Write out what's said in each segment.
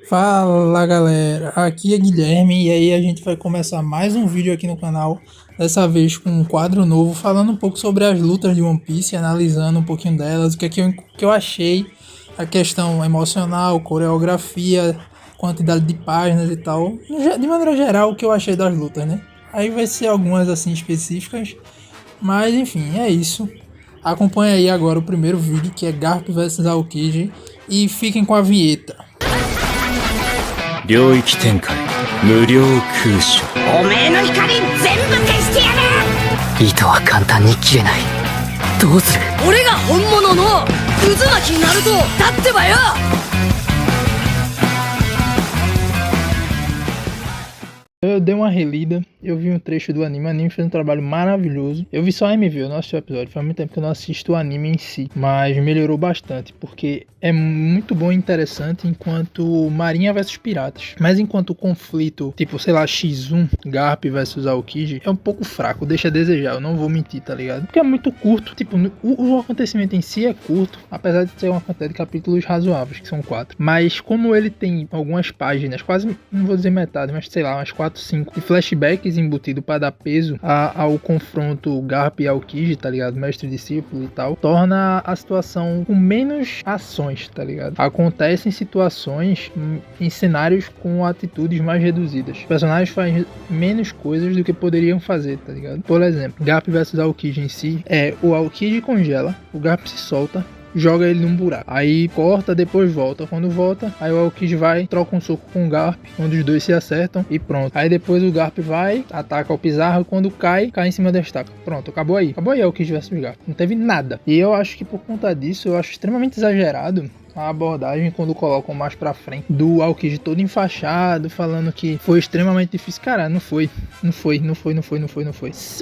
Fala galera, aqui é Guilherme e aí a gente vai começar mais um vídeo aqui no canal, dessa vez com um quadro novo falando um pouco sobre as lutas de One Piece, analisando um pouquinho delas, o que eu achei, a questão emocional, coreografia, quantidade de páginas e tal, de maneira geral o que eu achei das lutas, né? Aí vai ser algumas assim específicas, mas enfim, é isso. Acompanha aí agora o primeiro vídeo que é Garp vs Aokiji e fiquem com a vinheta. 領域展開無料空所おめえの光全部消してやる。糸は簡単に切れない。どうする？俺が本物の渦巻きナルトだってばよ。Eu dei uma relida, eu vi um trecho do anime, o anime fez um trabalho maravilhoso. Eu vi só a MV, eu não assisti o episódio, faz muito tempo que eu não assisto o anime em si, mas melhorou bastante, porque é muito bom e interessante enquanto Marinha versus Piratas. Mas enquanto o conflito, tipo, sei lá, X1, Garp versus Aokiji, é um pouco fraco, deixa a desejar, eu não vou mentir, tá ligado? Porque é muito curto, tipo, o acontecimento em si é curto, apesar de ter uma quantidade de capítulos razoáveis, que são 4. Mas como ele tem algumas páginas, quase, não vou dizer metade, mas sei lá, umas 4, 5 de flashbacks embutido para dar peso ao confronto Garp e Aokiji, tá ligado? Mestre e discípulo e tal, torna a situação com menos ações, tá ligado? Acontecem situações em cenários com atitudes mais reduzidas. Os personagens fazem menos coisas do que poderiam fazer, tá ligado? Por exemplo, Garp versus Aokiji em si, o Aokiji congela, o Garp se solta, joga ele num buraco, aí corta, depois volta, quando volta, aí o Aokiji vai, troca um soco com o Garp, onde os dois se acertam e pronto, aí depois o Garp vai, ataca o Pizarro, quando cai em cima da estaca, pronto, acabou aí Aokiji versus Garp, não teve nada, e eu acho que por conta disso, eu acho extremamente exagerado a abordagem quando colocam mais pra frente do Aokiji todo enfaixado, falando que foi extremamente difícil. Cara, não foi.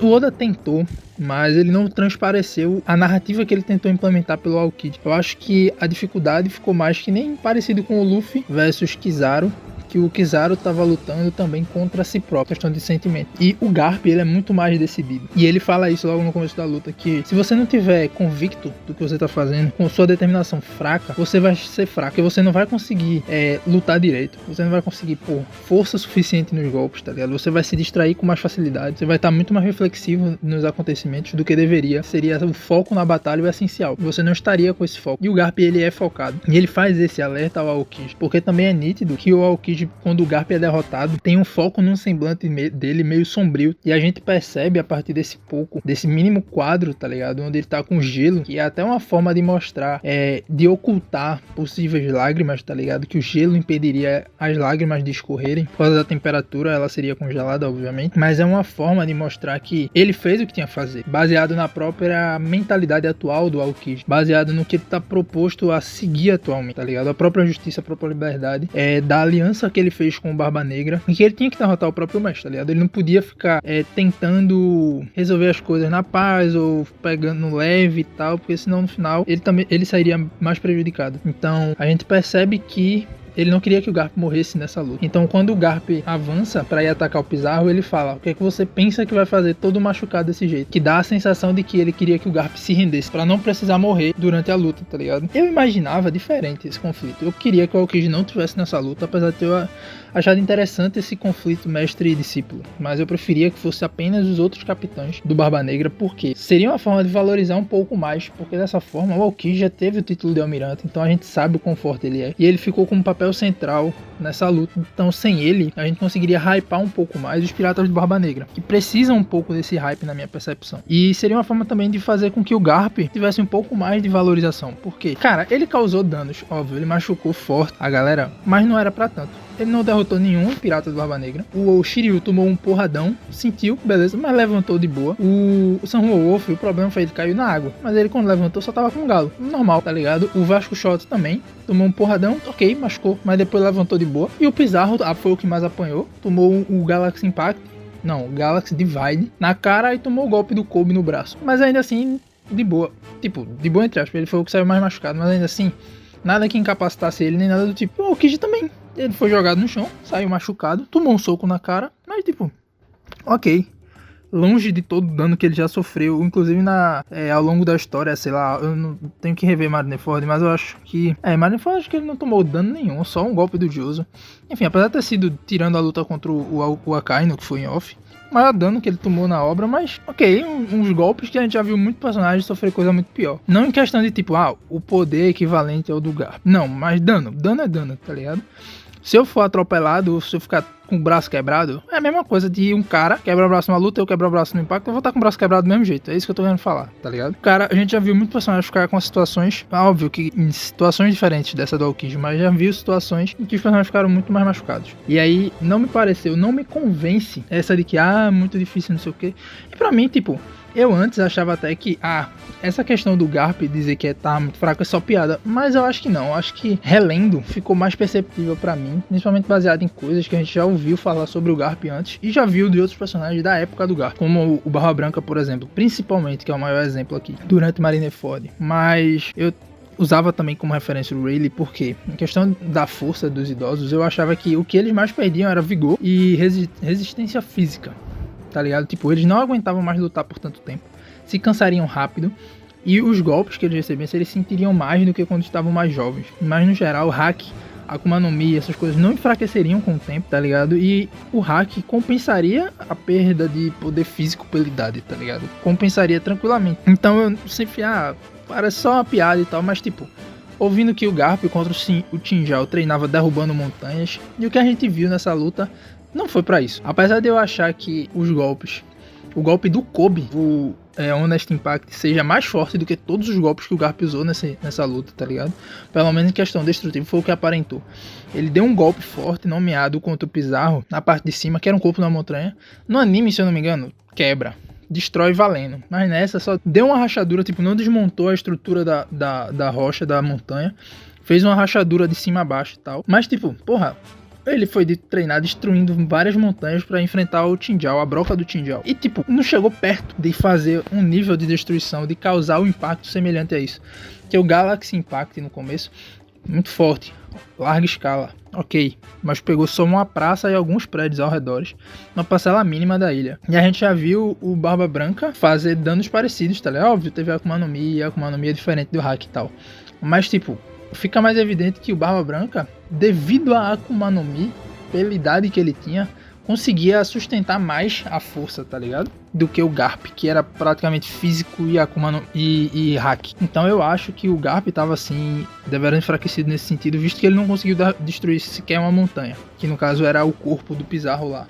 O Oda tentou, mas ele não transpareceu a narrativa que ele tentou implementar pelo Aokiji. Eu acho que a dificuldade ficou mais que nem parecido com o Luffy versus Kizaru, que o Kizaru estava lutando também contra si próprio, questão de sentimento. E o Garp, ele é muito mais decidido. E ele fala isso logo no começo da luta, que se você não tiver convicto do que você está fazendo, com sua determinação fraca, você vai ser fraco, porque você não vai conseguir lutar direito. Você não vai conseguir pôr força suficiente nos golpes, tá ligado? Você vai se distrair com mais facilidade. Você vai estar muito mais reflexivo nos acontecimentos do que deveria. Seria o foco na batalha o essencial. Você não estaria com esse foco. E o Garp, ele é focado. E ele faz esse alerta ao Aokiji, porque também é nítido que o Aokiji, quando o Garp é derrotado, tem um foco num semblante dele meio sombrio, e a gente percebe a partir desse mínimo quadro, tá ligado, onde ele tá com gelo, que é até uma forma de mostrar, de ocultar possíveis lágrimas, tá ligado, que o gelo impediria as lágrimas de escorrerem, por causa da temperatura, ela seria congelada, obviamente, mas é uma forma de mostrar que ele fez o que tinha a fazer, baseado na própria mentalidade atual do Aokiji, baseado no que ele tá proposto a seguir atualmente, tá ligado, a própria justiça, a própria liberdade, da aliança que ele fez com o Barba Negra, e que ele tinha que derrotar o próprio mestre, tá ligado? Ele não podia ficar tentando resolver as coisas na paz ou pegando leve e tal, porque senão no final ele sairia mais prejudicado. Então a gente percebe que ele não queria que o Garp morresse nessa luta. Então quando o Garp avança pra ir atacar o Pizarro, ele fala: o que é que você pensa que vai fazer todo machucado desse jeito? Que dá a sensação de que ele queria que o Garp se rendesse pra não precisar morrer durante a luta, tá ligado? Eu imaginava diferente esse conflito. Eu queria que o Aokiji não tivesse nessa luta, apesar de ter achado interessante esse conflito mestre e discípulo, mas eu preferia que fosse apenas os outros capitães do Barba Negra, porque seria uma forma de valorizar um pouco mais, porque dessa forma o Aokiji já teve o título de almirante, então a gente sabe o quão forte ele é, e ele ficou com um papel central nessa luta, então sem ele a gente conseguiria hypar um pouco mais os piratas do Barba Negra, que precisam um pouco desse hype na minha percepção, e seria uma forma também de fazer com que o Garp tivesse um pouco mais de valorização, porque, cara, ele causou danos, óbvio, ele machucou forte a galera, mas não era pra tanto. Ele não derrotou nenhum pirata do Barba Negra. O Shiryu tomou um porradão, sentiu, beleza, mas levantou de boa. O Sanhua Wolf, o problema foi ele caiu na água, mas ele quando levantou só tava com um galo, normal, tá ligado? O Vasco Shot também tomou um porradão, ok, machucou, mas depois levantou de boa. E o Pizarro foi o que mais apanhou, tomou o Galaxy Impact, não, Galaxy Divide na cara e tomou o golpe do Kobe no braço. Mas ainda assim, de boa, tipo, de boa entre aspas, ele foi o que saiu mais machucado, mas ainda assim, nada que incapacitasse ele, nem nada do tipo. O Kiji também. Ele foi jogado no chão, saiu machucado, tomou um soco na cara, mas tipo, ok. longe de todo o dano que ele já sofreu, inclusive ao longo da história, sei lá, eu não tenho que rever Marineford, mas eu acho que... Marineford acho que ele não tomou dano nenhum, só um golpe do Jozo. Enfim, apesar de ter sido tirando a luta contra o Akainu, que foi em off, o maior dano que ele tomou na obra, mas ok, uns golpes que a gente já viu muito personagem sofrer coisa muito pior. Não em questão de tipo, o poder equivalente ao do Garp. Não, mas dano é dano, tá ligado? Se eu for atropelado, se eu ficar com o braço quebrado, é a mesma coisa de um cara quebra o braço numa luta, eu quebro o braço no impacto, eu vou estar com o braço quebrado do mesmo jeito. É isso que eu tô querendo falar, tá ligado? Cara, a gente já viu muitos personagens ficar com situações, óbvio que em situações diferentes dessa do Aokiji, mas já viu situações em que os personagens ficaram muito mais machucados. E aí, não me convence essa de que, muito difícil, não sei o que. E pra mim, tipo, eu antes achava até que, essa questão do Garp dizer que tá muito fraco é só piada, mas eu acho que não, eu acho que relendo ficou mais perceptível pra mim, principalmente baseado em coisas que a gente já ouviu falar sobre o Garp antes e já viu de outros personagens da época do Garp, como o Barba Branca, por exemplo, principalmente, que é o maior exemplo aqui, durante Marineford. Mas eu usava também como referência o Rayleigh porque, em questão da força dos idosos, eu achava que o que eles mais perdiam era vigor e resistência física, tá ligado? Tipo, eles não aguentavam mais lutar por tanto tempo, se cansariam rápido, e os golpes que eles recebiam, eles sentiriam mais do que quando estavam mais jovens. Mas no geral, o hack, Akuma no Mi, essas coisas não enfraqueceriam com o tempo, tá ligado? E o hack compensaria a perda de poder físico pela idade, tá ligado? Compensaria tranquilamente. Então eu sempre, parece só uma piada e tal, mas tipo, ouvindo que o Garp contra o Tinjal treinava derrubando montanhas, e o que a gente viu nessa luta não foi pra isso. Apesar de eu achar que o golpe do Kobe, o Honest Impact, seja mais forte do que todos os golpes que o Garp usou nessa luta, tá ligado? Pelo menos em questão destrutiva foi o que aparentou. Ele deu um golpe forte nomeado contra o Pizarro na parte de cima, que era um corpo na montanha. No anime, se eu não me engano, quebra, destrói valendo. Mas nessa só deu uma rachadura, tipo, não desmontou a estrutura da rocha, da montanha. Fez uma rachadura de cima a baixo e tal. Mas tipo, porra, ele foi treinar destruindo várias montanhas pra enfrentar o Tinjal, a broca do Tinjal. E tipo, não chegou perto de fazer um nível de destruição, de causar um impacto semelhante a isso. Que o Galaxy Impact no começo, muito forte, larga escala, ok. Mas pegou só uma praça e alguns prédios ao redor, uma parcela mínima da ilha. E a gente já viu o Barba Branca fazer danos parecidos, tá ligado? Óbvio, teve a Akuma no Mi é diferente do hack e tal. Mas tipo, fica mais evidente que o Barba Branca, devido a Akuma no Mi, pela idade que ele tinha, conseguia sustentar mais a força, tá ligado? Do que o Garp, que era praticamente físico e Akuma no, e hack. Então eu acho que o Garp tava assim, deveras enfraquecido nesse sentido, visto que ele não conseguiu destruir sequer uma montanha, que no caso era o corpo do Pizarro lá,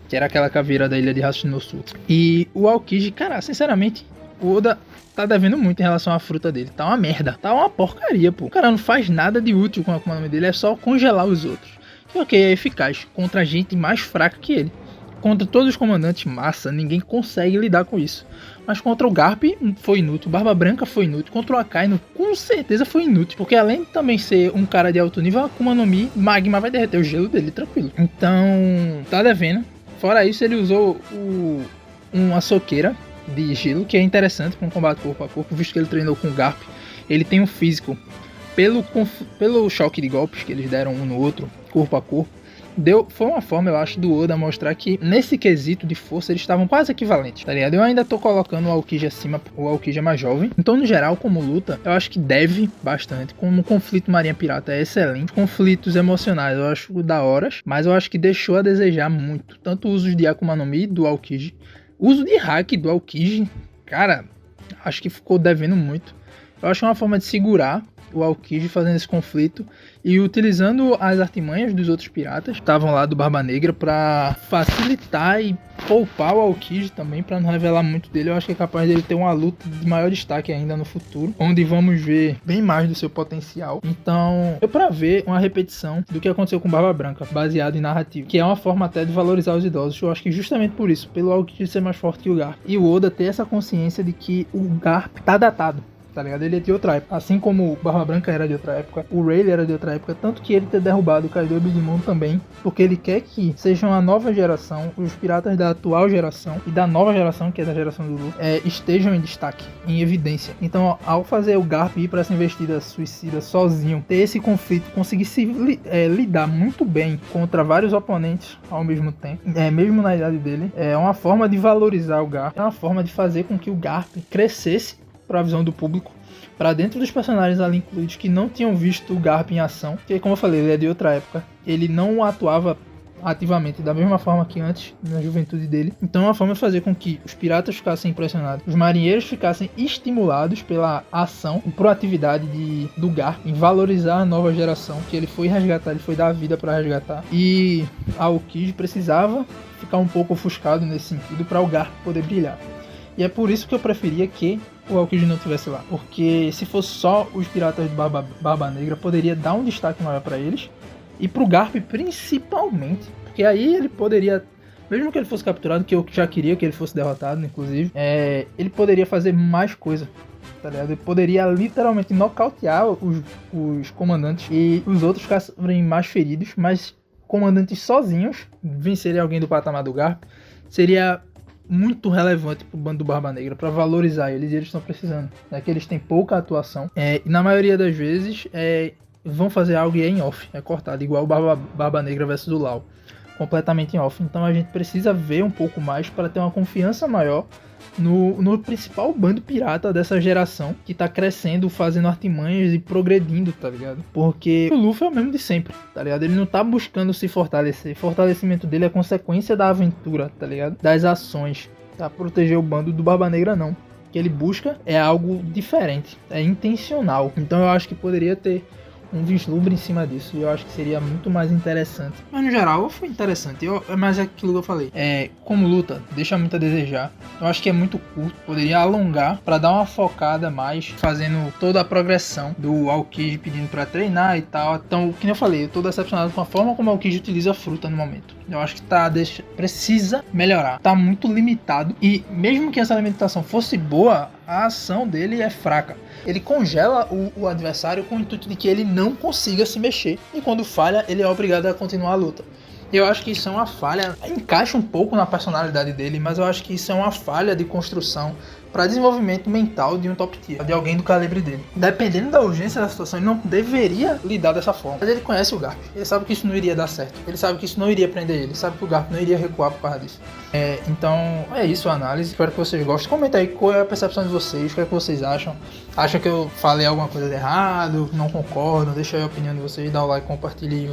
que era aquela caveira da ilha de Hashinosu. E o Aokiji, cara, sinceramente, o Oda tá devendo muito em relação à fruta dele. Tá uma merda. Tá uma porcaria, pô. O cara não faz nada de útil com a Akuma no Mi dele. É só congelar os outros. Que ok, é eficaz. Contra gente mais fraca que ele. Contra todos os comandantes massa, ninguém consegue lidar com isso. Mas contra o Garp foi inútil. Barba Branca foi inútil. Contra o Akainu com certeza foi inútil. Porque além de também ser um cara de alto nível, a Akuma no Mi, magma vai derreter o gelo dele tranquilo. Então, tá devendo. Fora isso, ele usou uma soqueira de gelo, que é interessante para um combate corpo a corpo, visto que ele treinou com o Garp. Ele tem um físico, pelo choque de golpes que eles deram um no outro, corpo a corpo, foi uma forma, eu acho, do Oda mostrar que nesse quesito de força eles estavam quase equivalentes, tá ligado? Eu ainda tô colocando o Aokiji acima, o Aokiji é mais jovem. Então, no geral, como luta, eu acho que deve bastante. Como o conflito Marinha Pirata é excelente. Conflitos emocionais eu acho da horas, mas eu acho que deixou a desejar muito. Tanto usos de Akuma no Mi do Aokiji, uso de hack do Aokiji, cara, acho que ficou devendo muito. Eu acho uma forma de segurar o Aokiji fazendo esse conflito e utilizando as artimanhas dos outros piratas que estavam lá do Barba Negra para facilitar e poupar o Aokiji também, para não revelar muito dele. Eu acho que é capaz dele ter uma luta de maior destaque ainda no futuro, onde vamos ver bem mais do seu potencial. Então, eu para ver uma repetição do que aconteceu com Barba Branca, baseado em narrativa, que é uma forma até de valorizar os idosos. Eu acho que justamente por isso, pelo Aokiji ser mais forte que o Garp, e o Oda ter essa consciência de que o Garp tá datado. tá ligado? Ele é de outra época. Assim como o Barba Branca era de outra época, o Rayleigh era de outra época, tanto que ele ter derrubado o Kaido e o Big Mom também, porque ele quer que sejam a nova geração, os piratas da atual geração e da nova geração, que é da geração do Luffy, estejam em destaque, em evidência. Então, ao fazer o Garp ir pra essa investida suicida sozinho, ter esse conflito, conseguir se lidar muito bem contra vários oponentes ao mesmo tempo, mesmo na idade dele, é uma forma de valorizar o Garp, é uma forma de fazer com que o Garp crescesse para a visão do público, para dentro dos personagens ali incluídos que não tinham visto o Garp em ação, porque como eu falei, ele é de outra época, ele não atuava ativamente da mesma forma que antes, na juventude dele. Então é uma forma de fazer com que os piratas ficassem impressionados, os marinheiros ficassem estimulados pela ação e proatividade do Garp em valorizar a nova geração que ele foi resgatar, ele foi dar a vida para resgatar. E a Aokiji precisava ficar um pouco ofuscado nesse sentido para o Garp poder brilhar. E é por isso que eu preferia que o Aokiji não estivesse lá, porque se fosse só os piratas de Barba Negra, poderia dar um destaque maior para eles e pro Garp principalmente, porque aí ele poderia, mesmo que ele fosse capturado, que eu já queria que ele fosse derrotado, inclusive, ele poderia fazer mais coisa, tá ligado? Ele poderia literalmente nocautear os comandantes e os outros ficarem mais feridos, mas comandantes sozinhos vencerem alguém do patamar do Garp seria muito relevante pro bando do Barba Negra, para valorizar eles, e eles estão precisando, né? Que eles têm pouca atuação, e na maioria das vezes vão fazer algo e é em off, é cortado, igual o Barba Negra versus o Law, completamente em off. Então a gente precisa ver um pouco mais para ter uma confiança maior no principal bando pirata dessa geração, que tá crescendo, fazendo artimanhas e progredindo, tá ligado? Porque o Luffy é o mesmo de sempre, tá ligado? Ele não tá buscando se fortalecer, o fortalecimento dele é consequência da aventura, tá ligado? Das ações, tá? Proteger o bando do Barba Negra não. O que ele busca é algo diferente, é intencional. Então eu acho que poderia ter um vislumbre em cima disso, e eu acho que seria muito mais interessante. Mas no geral foi interessante, mas é aquilo que eu falei, como luta, deixa muito a desejar. Eu acho que é muito curto, poderia alongar para dar uma focada mais, fazendo toda a progressão do Aokiji pedindo para treinar e tal. Então, como eu falei, eu tô decepcionado com a forma como o Aokiji utiliza a fruta no momento. Eu acho que precisa melhorar, tá muito limitado, e mesmo que essa alimentação fosse boa, a ação dele é fraca. Ele congela o adversário com o intuito de que ele não consiga se mexer, e quando falha, ele é obrigado a continuar a luta. Eu acho que isso é uma falha, encaixa um pouco na personalidade dele, mas eu acho que isso é uma falha de construção para desenvolvimento mental de um top tier, de alguém do calibre dele. Dependendo da urgência da situação, ele não deveria lidar dessa forma. Mas ele conhece o Garp, ele sabe que isso não iria dar certo, ele sabe que isso não iria prender ele, sabe que o Garp não iria recuar por causa disso. Então é isso a análise, espero que vocês gostem. Comenta aí qual é a percepção de vocês, o que é que vocês acham. Acham que eu falei alguma coisa de errado, não concordam? Deixa aí a opinião de vocês, dá o like, compartilha e